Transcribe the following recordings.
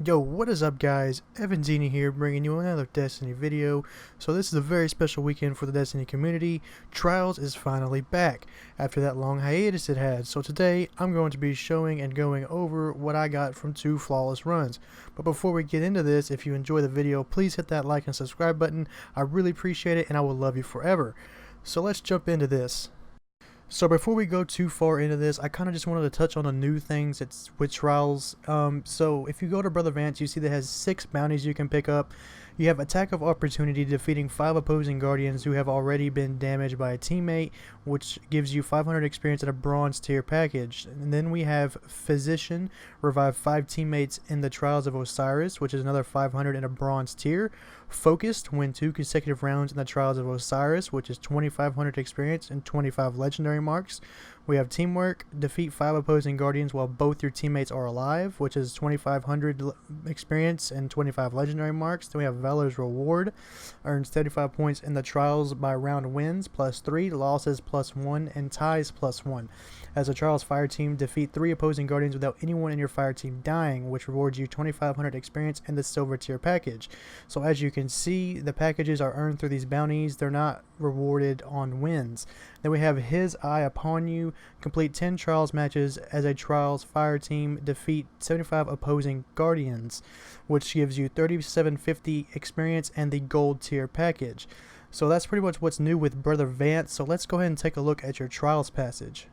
Yo, what is up guys? Evanzini here bringing you another Destiny video. So this is a very special weekend for the Destiny community. Trials is finally back after that long hiatus it had. So today I'm going to be showing and going over what I got from 2 flawless runs. But before we get into this, if you enjoy the video, please hit that like and subscribe button. I really appreciate it and I will love you forever. So let's jump into this. So before we go too far into this, I kind of just wanted to touch on the new things with Trials. So if you go to Brother Vance, you see that it has 6 bounties you can pick up. You have Attack of Opportunity, defeating 5 opposing Guardians who have already been damaged by a teammate, which gives you 500 experience in a bronze tier package. And then we have Physician, revive 5 teammates in the Trials of Osiris, which is another 500 in a bronze tier. Focused, win 2 consecutive rounds in the Trials of Osiris, which is 2500 experience and 25 legendary marks. We have Teamwork, defeat 5 opposing Guardians while both your teammates are alive, which is 2500 experience and 25 legendary marks. Then we have Valor's Reward, earns 35 points in the Trials by round wins +3, losses +1, and ties +1. As a Trials fire team, defeat 3 opposing Guardians without anyone in your fire team dying, which rewards you 2500 experience in the silver tier package. So as you can see, the packages are earned through these bounties. They're not rewarded on wins. Then we have His Eye Upon You, complete 10 Trials matches as a Trials fire team, defeat 75 opposing Guardians, which gives you 3750 experience and the gold tier package. So that's pretty much what's new with Brother Vance. So let's go ahead and take a look at your Trials passage.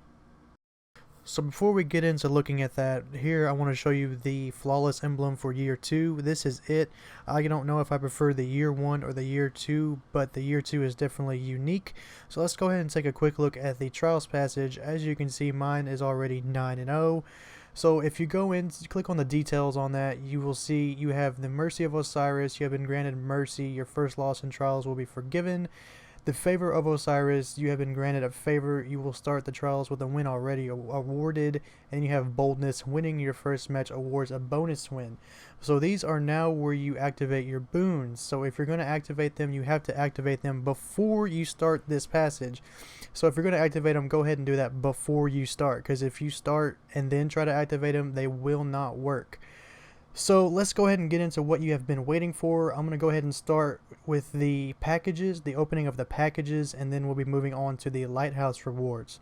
So before we get into looking at that, here I want to show you the flawless emblem for year 2. This is it. I don't know if I prefer the year 1 or the year 2, but the year 2 is definitely unique. So let's go ahead and take a quick look at the Trials passage. As you can see, mine is already 9-0. So if you go in, click on the details on that, you will see you have the Mercy of Osiris. You have been granted mercy. Your first loss in Trials will be forgiven. The Favor of Osiris, you have been granted a favor. You will start the Trials with a win already awarded, and you have Boldness. Winning your first match awards a bonus win. So these are now where you activate your boons. So if you're going to activate them, you have to activate them before you start this passage. So if you're going to activate them, go ahead and do that before you start, because if you start and then try to activate them, they will not work. So let's go ahead and get into what you have been waiting for. I'm going to go ahead and start with the packages, the opening of the packages, and then we'll be moving on to the Lighthouse rewards.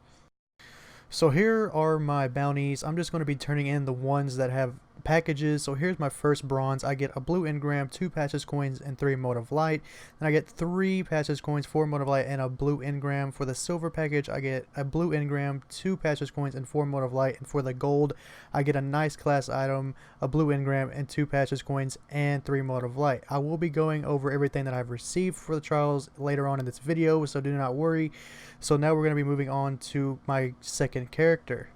So here are my bounties. I'm just going to be turning in the ones that have packages. So here's my first bronze. I get a blue engram, 2 patches coins, and 3 mode of light. Then I get 3 patches coins, 4 mode of light, and a blue engram. For the silver package, I get a blue engram, 2 patches coins, and 4 mode of light. And for the gold, I get a nice class item, a blue engram, and 2 patches coins, and 3 mode of light. I will be going over everything that I've received for the Trials later on in this video, so do not worry. So now we're going to be moving on to my second character.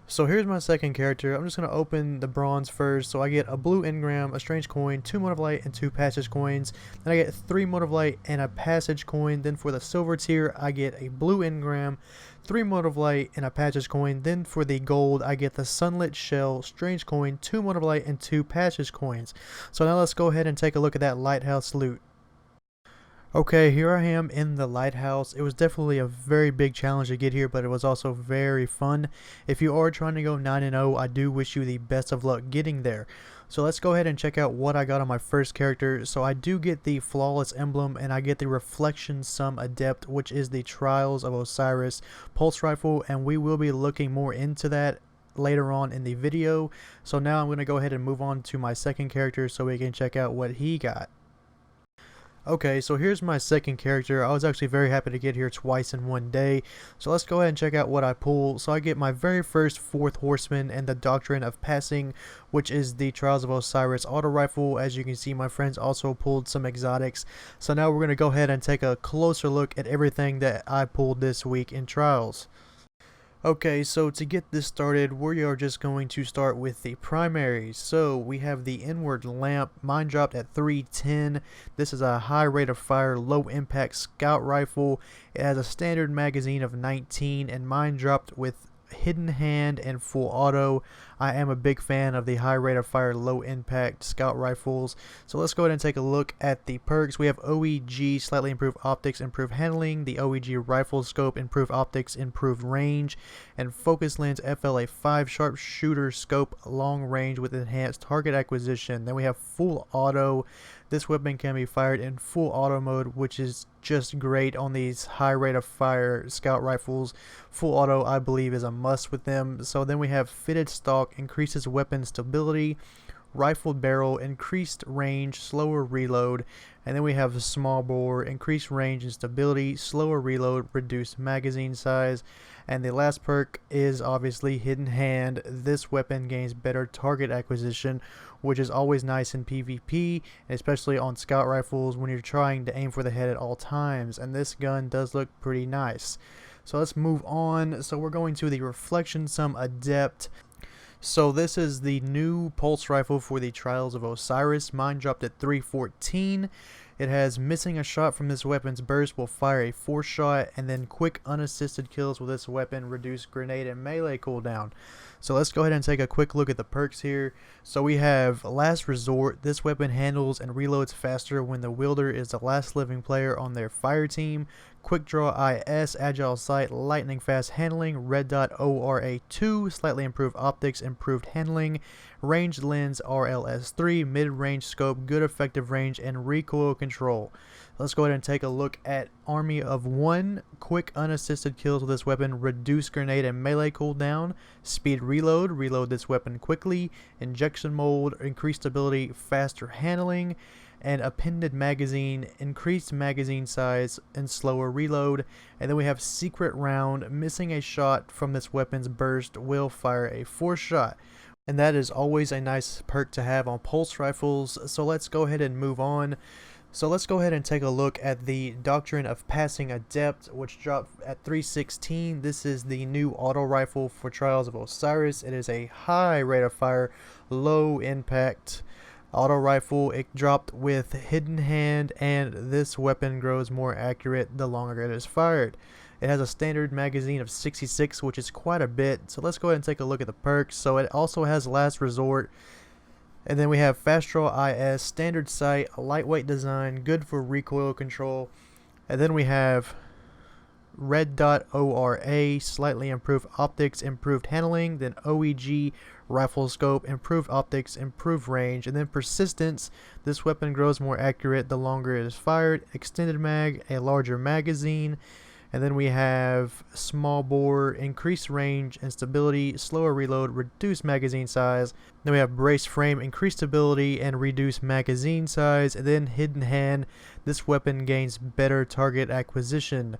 So here's my second character. I'm just going to open the bronze first. So I get a blue engram, a strange coin, 2 mode of light, and 2 passage coins. Then I get 3 mode of light and a passage coin. Then for the silver tier, I get a blue engram, 3 mode of light, and a passage coin. Then for the gold, I get the sunlit shell, strange coin, 2 mode of light, and 2 passage coins. So now let's go ahead and take a look at that lighthouse loot. Okay, here I am in the lighthouse. It was definitely a very big challenge to get here, but it was also very fun. If you are trying to go 9-0, I do wish you the best of luck getting there. So let's go ahead and check out what I got on my first character. So I do get the flawless emblem, and I get the reflection sum adept, which is the Trials of Osiris pulse rifle, and we will be looking more into that later on in the video. So now I'm going to go ahead and move on to my second character so we can check out what he got. Okay, so here's my second character. I was actually very happy to get here twice in one day. So let's go ahead and check out what I pull. So I get my very first 4th Horseman and the Doctrine of Passing, which is the Trials of Osiris auto rifle. As you can see, my friends also pulled some exotics. So now we're going to go ahead and take a closer look at everything that I pulled this week in Trials. Okay, so to get this started, we are just going to start with the primaries. So we have the Inward Lamp, mine dropped at 310. This is a high rate of fire, low impact scout rifle. It has a standard magazine of 19, and mine dropped with Hidden Hand and full auto. I am a big fan of the high rate of fire, low impact scout rifles. So let's go ahead and take a look at the perks. We have OEG, slightly improved optics, improved handling. The OEG rifle scope, improved optics, improved range. And focus lens FLA 5 sharpshooter scope, long range with enhanced target acquisition. Then we have full auto. This weapon can be fired in full auto mode, which is just great on these high rate of fire scout rifles. Full auto, I believe, is a must with them. So then we have fitted stock, increases weapon stability, rifled barrel, increased range, slower reload. And then we have the small bore, increased range and stability, slower reload, reduced magazine size. And the last perk is obviously hidden hand. This weapon gains better target acquisition, which is always nice in PvP, especially on scout rifles when you're trying to aim for the head at all times. And this gun does look pretty nice. So let's move on. So we're going to the Reflection Sum Adept. So this is the new pulse rifle for the Trials of Osiris. Mine dropped at 314. It has missing a shot from this weapon's burst will fire a 4-shot, and then quick unassisted kills with this weapon reduce grenade and melee cooldown. So let's go ahead and take a quick look at the perks here. So we have Last Resort. This weapon handles and reloads faster when the wielder is the last living player on their fire team. Quick Draw IS, Agile Sight, Lightning Fast Handling, Red Dot ORA 2, slightly improved optics, improved handling, Ranged Lens RLS 3, mid-range scope, good effective range, and recoil control. Let's go ahead and take a look at Army of One. Quick unassisted kills with this weapon, reduce grenade and melee cooldown, speed reload, reload this weapon quickly, injection mold, increased stability, faster handling, and appended magazine, increased magazine size, and slower reload. And then we have Secret Round, missing a shot from this weapon's burst will fire a 4-shot. And that is always a nice perk to have on pulse rifles. So let's go ahead and move on. So let's go ahead and take a look at the Doctrine of Passing Adept, which dropped at 316. This is the new auto rifle for Trials of Osiris. It is a high rate of fire, low impact auto rifle. It dropped with hidden hand, and this weapon grows more accurate the longer it is fired. It has a standard magazine of 66, which is quite a bit. So let's go ahead and take a look at the perks. So it also has Last Resort. And then we have Fast Draw IS, standard sight, lightweight design, good for recoil control. And then we have Red Dot ORA, slightly improved optics, improved handling. Then OEG, rifle scope, improved optics, improved range. And then Persistence, this weapon grows more accurate the longer it is fired. Extended mag, a larger magazine. And then we have small bore, increased range and stability, slower reload, reduced magazine size. Then we have brace frame, increased stability and reduced magazine size. And then hidden hand, this weapon gains better target acquisition.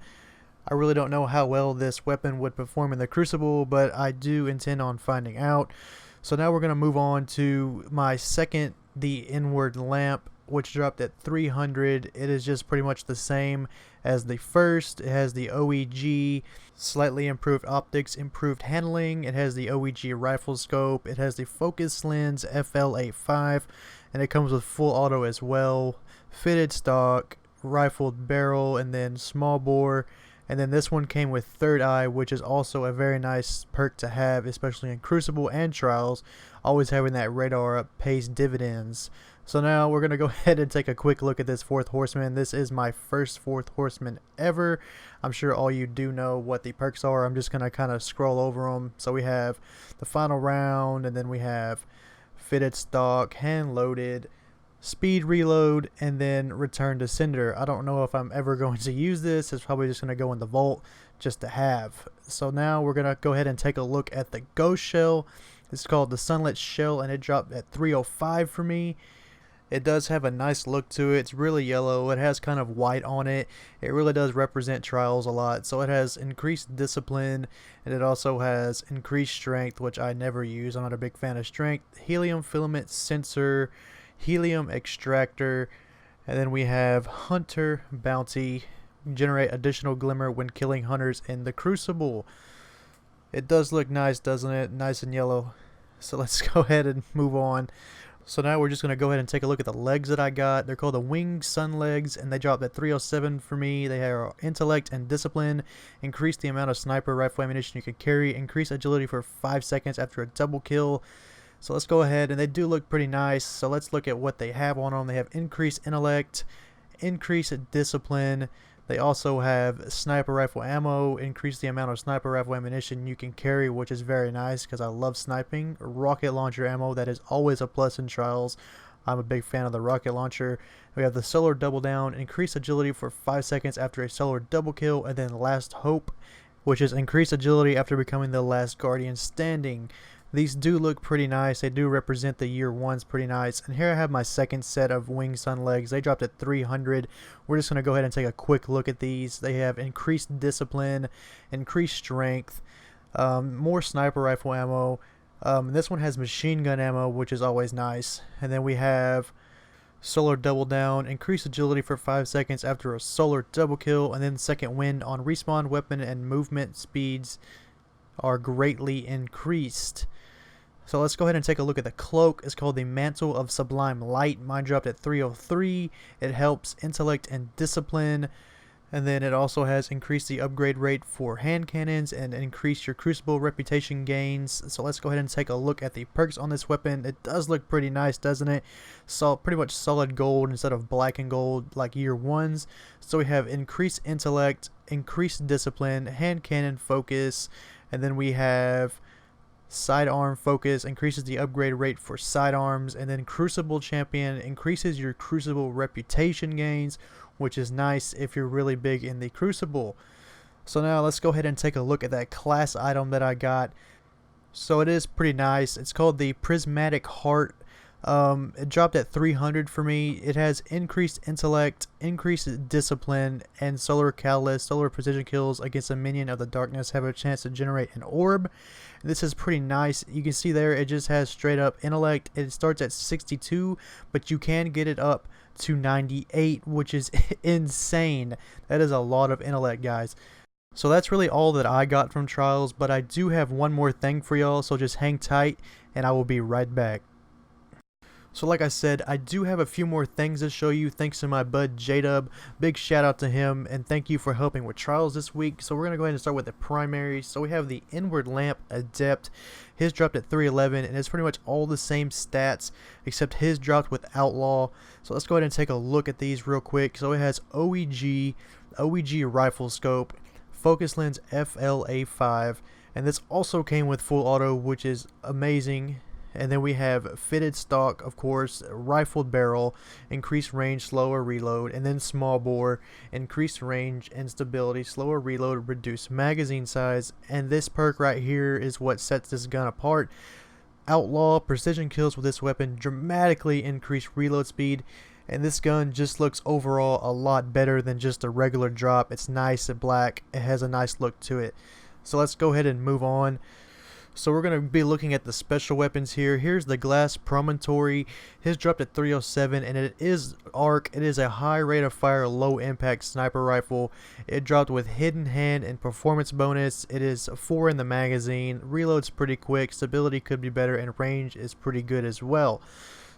I really don't know how well this weapon would perform in the Crucible, but I do intend on finding out. So now we're going to move on to my second, the Inward Lamp, which dropped at 300. It is just pretty much the same as the first. It has the OEG, slightly improved optics, improved handling. It has the OEG rifle scope. It has the focus lens FLA 5, and it comes with full auto as well. Fitted stock, rifled barrel, and then small bore. And then this one came with Third Eye, which is also a very nice perk to have, especially in Crucible and Trials. Always having that radar up pays dividends. So now we're going to go ahead and take a quick look at this Fourth Horseman. This is my first Fourth Horseman ever. I'm sure all you do know what the perks are. I'm just going to kind of scroll over them. So we have the Final Round, and then we have Fitted Stock, Hand Loaded, Speed Reload, and then Return to Cinder. I don't know if I'm ever going to use this. It's probably just going to go in the vault just to have. So now we're going to go ahead and take a look at the Ghost Shell. It's called the Sunlit Shell, and it dropped at 305 for me. It does have a nice look to it. It's really yellow. It has kind of white on it. It really does represent Trials a lot. So it has increased discipline, and it also has increased strength, which I never use. I'm not a big fan of strength. Helium filament sensor, helium extractor, and then we have Hunter Bounty. Generate additional glimmer when killing hunters in the Crucible. It does look nice, doesn't it? Nice and yellow. So let's go ahead and move on. So now we're just going to go ahead and take a look at the legs that I got. They're called the Wing Sun legs, and they dropped at 307 for me. They have intellect and discipline, increase the amount of sniper rifle ammunition you can carry, increase agility for 5 seconds after a double kill. So let's go ahead, and they do look pretty nice. So let's look at what they have on them. They have increased intellect, increased discipline. They also have sniper rifle ammo, increase the amount of sniper rifle ammunition you can carry, which is very nice because I love sniping. Rocket launcher ammo, that is always a plus in Trials. I'm a big fan of the rocket launcher. We have the solar double down, increase agility for 5 seconds after a solar double kill, and then last hope, which is increased agility after becoming the last guardian standing. These do look pretty nice. They do represent the year ones pretty nice. And here I have my second set of Wing Sun legs. They dropped at 300. We're just going to go ahead and take a quick look at these. They have increased discipline, increased strength, more sniper rifle ammo. This one has machine gun ammo, which is always nice. And then we have solar double down, increased agility for 5 seconds after a solar double kill, and then second wind on respawn weapon and movement speeds are greatly increased. So let's go ahead and take a look at the cloak. It's called the Mantle of Sublime Light. Mine dropped at 303. It helps intellect and discipline. And then it also has increased the upgrade rate for hand cannons and increased your crucible reputation gains. So let's go ahead and take a look at the perks on this weapon. It does look pretty nice, doesn't it? So pretty much solid gold instead of black and gold like year ones. So we have increased intellect, increased discipline, hand cannon focus, and then we have sidearm focus, increases the upgrade rate for sidearms, and then Crucible Champion increases your Crucible reputation gains, which is nice if you're really big in the Crucible. So now let's go ahead and take a look at that class item that I got. So it is pretty nice. It's called the Prismatic Heart. It dropped at 300 for me. It has increased intellect, increased discipline, and solar catalyst. Solar precision kills against a minion of the darkness have a chance to generate an orb. This is pretty nice. You can see there it just has straight up intellect. It starts at 62, but you can get it up to 98, which is insane. That is a lot of intellect, guys. So that's really all that I got from Trials, but I do have one more thing for y'all, so just hang tight and I will be right back. So like I said, I do have a few more things to show you thanks to my bud J-Dub. Big shout out to him and thank you for helping with Trials this week. So we're going to go ahead and start with the primaries. So we have the Inward Lamp Adept. His dropped at 311 and it's pretty much all the same stats except his dropped with Outlaw. So let's go ahead and take a look at these real quick. So it has OEG Rifle Scope, Focus Lens FLA5, and this also came with full auto, which is amazing. And then we have fitted stock, of course, rifled barrel, increased range, slower reload, and then small bore, increased range and stability, slower reload, reduced magazine size. And this perk right here is what sets this gun apart. Outlaw precision kills with this weapon dramatically increase reload speed, and this gun just looks overall a lot better than just a regular drop. It's nice and black. It has a nice look to it. So let's go ahead and move on. So we're going to be looking at the special weapons here. Here's the Glass Promontory. His dropped at 307 and it is ARC. It is a high rate of fire, low impact sniper rifle. It dropped with hidden hand and performance bonus. It is 4 in the magazine. Reload's pretty quick. Stability could be better and range is pretty good as well.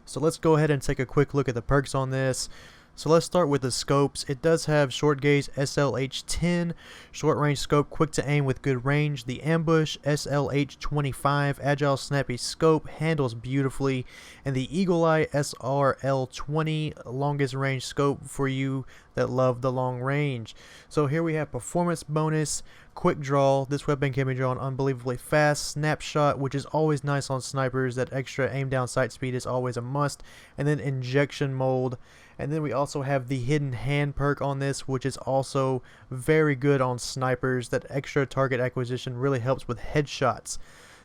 So let's go ahead and take a quick look at the perks on this. So let's start with the scopes. It does have short gaze SLH10, short range scope, quick to aim with good range. The ambush SLH25, agile snappy scope, handles beautifully. And the Eagle Eye SRL20, longest range scope for you that love the long range. So here we have performance bonus, quick draw. This weapon can be drawn unbelievably fast. Snapshot, which is always nice on snipers. That extra aim down sight speed is always a must. And then injection mold. And then we also have the hidden hand perk on this, which is also very good on snipers. That extra target acquisition really helps with headshots.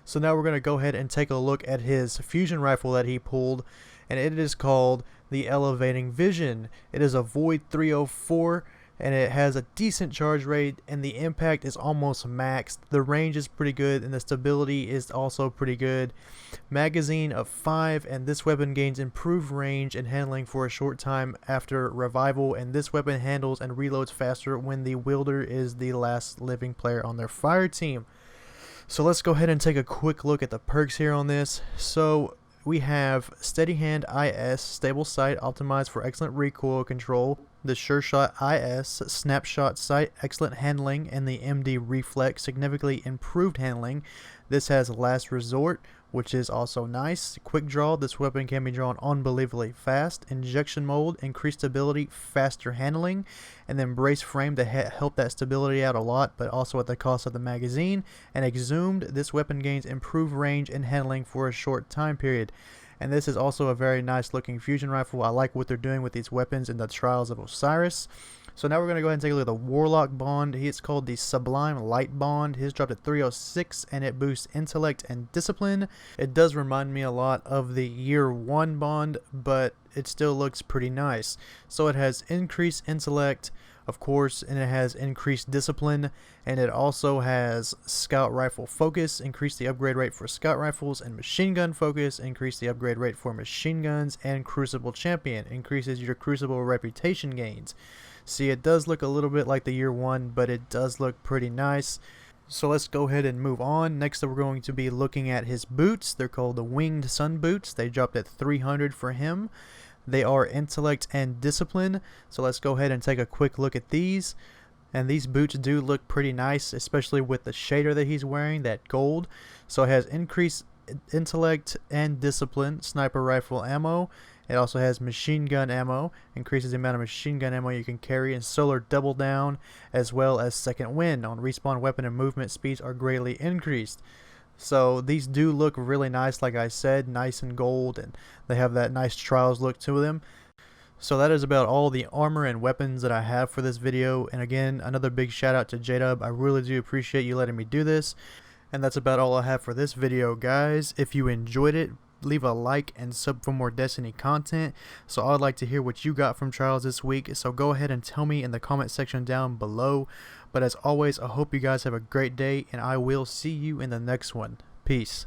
So now we're going to go ahead and take a look at his fusion rifle that he pulled, and it is called the Elevating Vision. It is a Void 304 and it has a decent charge rate and the impact is almost maxed. The range is pretty good and the stability is also pretty good. Magazine of 5, and this weapon gains improved range and handling for a short time after revival, and this weapon handles and reloads faster when the wielder is the last living player on their fire team. So let's go ahead and take a quick look at the perks here on this. So we have Steady Hand IS, stable sight, optimized for excellent recoil control. The Sure Shot IS, snapshot sight, excellent handling, and the MD Reflex, significantly improved handling. This has Last Resort, which is also nice. Quick Draw, this weapon can be drawn unbelievably fast. Injection Mold, increased stability, faster handling. And then Brace Frame to help that stability out a lot, but also at the cost of the magazine. And Exhumed, this weapon gains improved range and handling for a short time period. And this is also a very nice looking fusion rifle. I like what they're doing with these weapons in the Trials of Osiris. So now we're going to go ahead and take a look at the Warlock Bond. It's called the Sublime Light Bond. His dropped at 306 and it boosts intellect and discipline. It does remind me a lot of the Year 1 Bond, but it still looks pretty nice. So it has increased intellect, of course, and it has increased discipline, and it also has Scout Rifle Focus, increase the upgrade rate for Scout Rifles, and Machine Gun Focus, increase the upgrade rate for Machine Guns, and Crucible Champion, increases your Crucible reputation gains. See, it does look a little bit like the Year 1, but it does look pretty nice. So let's go ahead and move on. Next we're going to be looking at his boots. They're called the Winged Sun Boots. They dropped at 300 for him. They are intellect and discipline. So let's go ahead and take a quick look at these. And these boots do look pretty nice, especially with the shader that he's wearing, that gold. So it has increased intellect and discipline, sniper rifle ammo. It also has machine gun ammo, increases the amount of machine gun ammo you can carry, and solar double down, as well as second wind. On respawn, weapon and movement speeds are greatly increased. So these do look really nice, like I said, nice and gold, and they have that nice Trials look to them. So that is about all the armor and weapons that I have for this video. And again, another big shout out to J-Dub. I really do appreciate you letting me do this. And that's about all I have for this video, guys. If you enjoyed it, leave a like and sub for more Destiny content. So I'd like to hear what you got from Trials this week, so go ahead and tell me in the comment section down below. But as always, I hope you guys have a great day, and I will see you in the next one. Peace.